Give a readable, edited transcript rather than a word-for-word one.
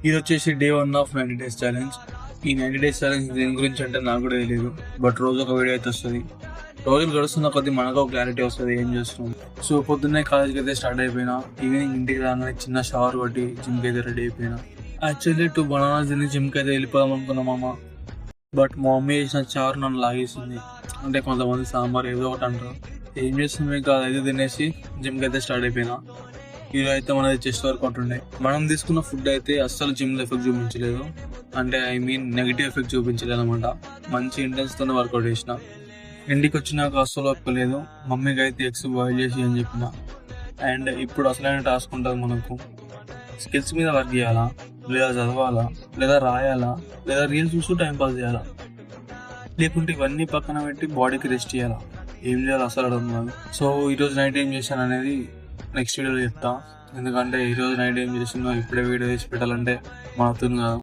ఇది వచ్చేసి day 1 of 90 days challenge. ఈ 90 days ఛాలెంజ్ దేని గురించి అంటే నాకు కూడా తెలియదు, బట్ రోజు ఒక వీడియో అయితే వస్తుంది. రోజులు గడుస్తున్న కొద్ది మనకు ఒక క్లారిటీ వస్తుంది ఏం చేస్తున్నాం. సో పొద్దున్నే కాలేజ్కి అయితే స్టార్ట్ అయిపోయినా, ఈవినింగ్ ఇంటికి రాగానే చిన్న షవర్ కొట్టి జిమ్కి అయితే రెడీ అయిపోయినా. యాక్చువల్లీ 2 బనానాస్ తిని జిమ్కి అయితే వెళ్ళిపోదాం అనుకున్నామమ్మ, బట్ మా మమ్మీ చేసిన చారు నన్ను లాగేసింది. అంటే కొంతమంది సాంబార్ ఏదో ఒకటి అంటారు, ఏం చేస్తుంది ఇంకా అదైతే తినేసి జిమ్కి అయితే స్టార్ట్ అయిపోయినా. ఈరోజు అయితే మనది చెస్ట్ వర్కౌట్ ఉండే. మనం తీసుకున్న ఫుడ్ అయితే అస్సలు జిమ్లో ఎఫెక్ట్ చూపించలేదు, అంటే నెగిటివ్ ఎఫెక్ట్ చూపించలేదు అనమాట. మంచి ఇంటెన్స్తోనే వర్కౌట్ చేసిన. ఇంటికి వచ్చినాక అస్సలు ఒప్పుకోలేదు. మమ్మీకి అయితే ఎగ్స్ బాయిల్ చేసి అని చెప్పిన. అండ్ ఇప్పుడు అసలైన టాస్క్ ఉంటుంది మనకు. స్కిల్స్ మీద వర్క్ చేయాలా, లేదా చదవాలా, లేదా రాయాలా, లేదా రీల్స్ చూస్తూ టైంపాస్ చేయాలా, లేకుంటే ఇవన్నీ పక్కన పెట్టి బాడీకి రెస్ట్ చేయాలా, ఏం చేయాలి అసలు అర్థం కాదు. సో ఈరోజు నైట్ ఏం చేశాను అనేది నెక్స్ట్ వీడియోలో చెప్తా. ఎందుకంటే ఈరోజు నైట్ ఏం చేసినా ఇప్పుడే వీడియో చేసి పెట్టాలంటే మారుతుంది కదా.